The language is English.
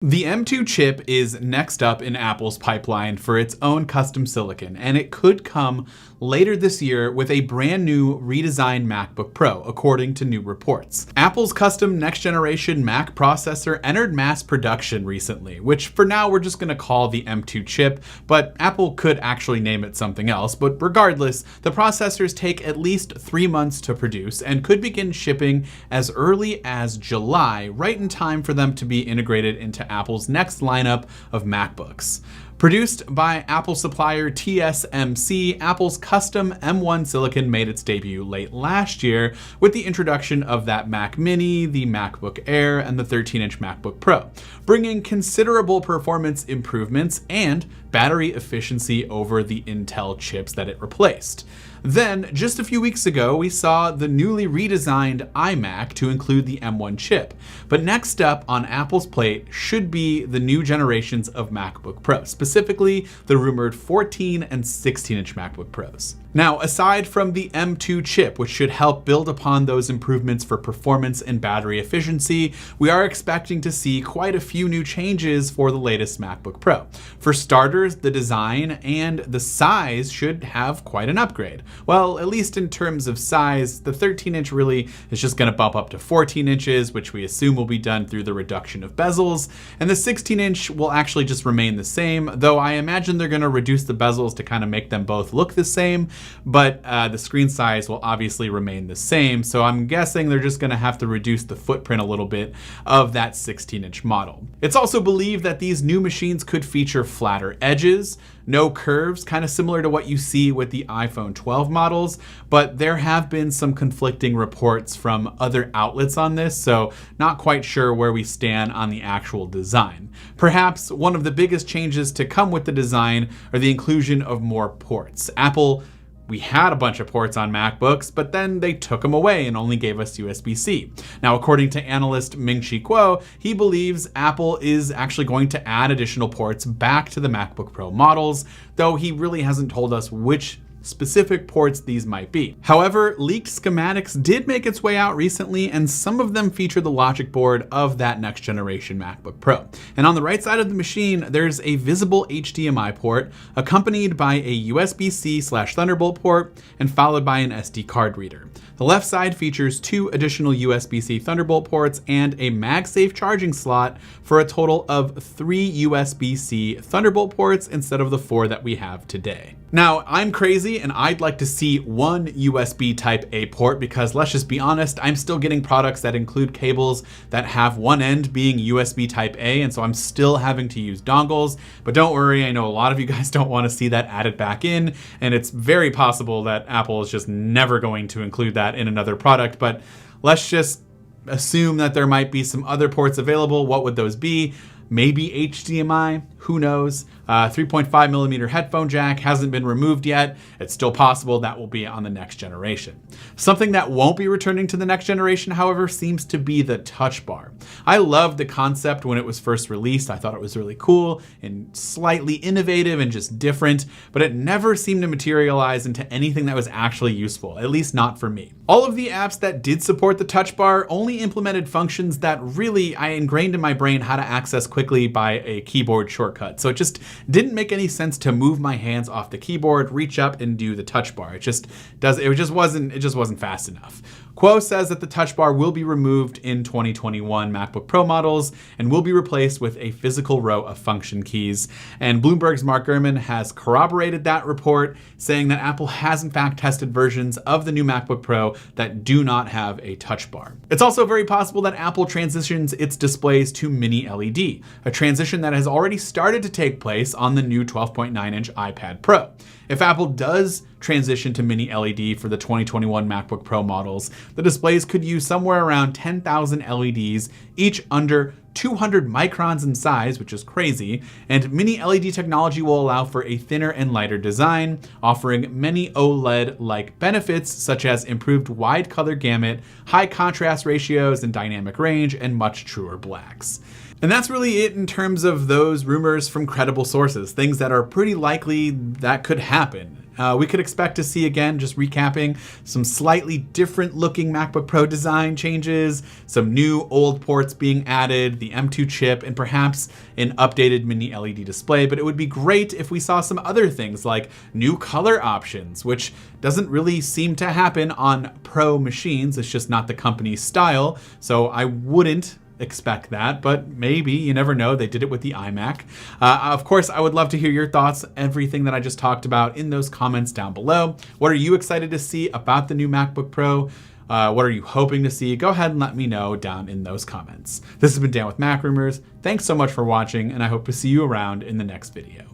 The M2 chip is next up in Apple's pipeline for its own custom silicon, and it could come later this year with a brand new redesigned MacBook Pro, according to new reports. Apple's custom next generation Mac processor entered mass production recently, which for now we're just going to call the M2 chip, but Apple could actually name it something else. But regardless, the processors take at least 3 months to produce and could begin shipping as early as July, right in time for them to be integrated into Apple's next lineup of MacBooks. Produced by Apple supplier TSMC, Apple's custom M1 silicon made its debut late last year with the introduction of that Mac Mini, the MacBook Air, and the 13-inch MacBook Pro, bringing considerable performance improvements and battery efficiency over the Intel chips that it replaced. Then, just a few weeks ago, we saw the newly redesigned iMac to include the M1 chip. But next up on Apple's plate should be the new generations of MacBook Pro, specifically the rumored 14 and 16-inch MacBook Pros. Now, aside from the M2 chip, which should help build upon those improvements for performance and battery efficiency, we are expecting to see quite a few new changes for the latest MacBook Pro. For starters, the design and the size should have quite an upgrade. Well, at least in terms of size, the 13-inch really is just going to bump up to 14 inches, which we assume will be done through the reduction of bezels, and the 16-inch will actually just remain the same, though I imagine they're going to reduce the bezels to kind of make them both look the same. But the screen size will obviously remain the same, so I'm guessing they're just going to have to reduce the footprint a little bit of that 16-inch model. It's also believed that these new machines could feature flatter edges, no curves, kind of similar to what you see with the iPhone 12 models, but there have been some conflicting reports from other outlets on this, so not quite sure where we stand on the actual design. Perhaps one of the biggest changes to come with the design are the inclusion of more ports. We had a bunch of ports on MacBooks, but then they took them away and only gave us USB-C. Now, according to analyst Ming-Chi Kuo, he believes Apple is actually going to add additional ports back to the MacBook Pro models, though he really hasn't told us which specific ports these might be. However, leaked schematics did make its way out recently, and some of them feature the logic board of that next generation MacBook Pro. And on the right side of the machine, there's a visible HDMI port accompanied by a USB-C/Thunderbolt port and followed by an SD card reader. The left side features 2 additional USB-C Thunderbolt ports and a MagSafe charging slot for a total of 3 USB-C Thunderbolt ports instead of the 4 that we have today. Now, I'm crazy and I'd like to see 1 USB Type A port because let's just be honest, I'm still getting products that include cables that have one end being USB Type A, and so I'm still having to use dongles. But don't worry, I know a lot of you guys don't want to see that added back in, and it's very possible that Apple is just never going to include that in another product, but let's just assume that there might be some other ports available. What would those be? Maybe HDMI, who knows? 3.5 millimeter headphone jack hasn't been removed yet. It's still possible that will be on the next generation. Something that won't be returning to the next generation, however, seems to be the touch bar. I loved the concept when it was first released. I thought it was really cool and slightly innovative and just different, but it never seemed to materialize into anything that was actually useful, at least not for me. All of the apps that did support the touch bar only implemented functions that really I ingrained in my brain how to access quickly by a keyboard shortcut. So it just didn't make any sense to move my hands off the keyboard, reach up and do the touch bar. It just wasn't fast enough. Kuo says that the touch bar will be removed in 2021 MacBook Pro models and will be replaced with a physical row of function keys. And Bloomberg's Mark Gurman has corroborated that report, saying that Apple has in fact tested versions of the new MacBook Pro that do not have a touch bar. It's also very possible that Apple transitions its displays to MiniLED, a transition that has already started to take place on the new 12.9-inch iPad Pro. If Apple does transition to MiniLED for the 2021 MacBook Pro models, the displays could use somewhere around 10,000 LEDs, each under 200 microns in size, which is crazy, and Mini-LED technology will allow for a thinner and lighter design, offering many OLED-like benefits such as improved wide color gamut, high contrast ratios and dynamic range, and much truer blacks. And that's really it in terms of those rumors from credible sources, things that are pretty likely that could happen. We could expect to see, again, just recapping, some slightly different looking MacBook Pro design changes, some new old ports being added, the M2 chip, and perhaps an updated mini LED display. But it would be great if we saw some other things like new color options, which doesn't really seem to happen on Pro machines. It's just not the company's style. So I wouldn't expect that, but maybe, you never know. They did it with the iMac. Of course, I would love to hear your thoughts, everything that I just talked about, in those comments down below. What are you excited to see about the new MacBook Pro? What are you hoping to see? Go ahead and let me know down in those comments. This has been Dan with Mac Rumors. Thanks so much for watching, and I hope to see you around in the next video.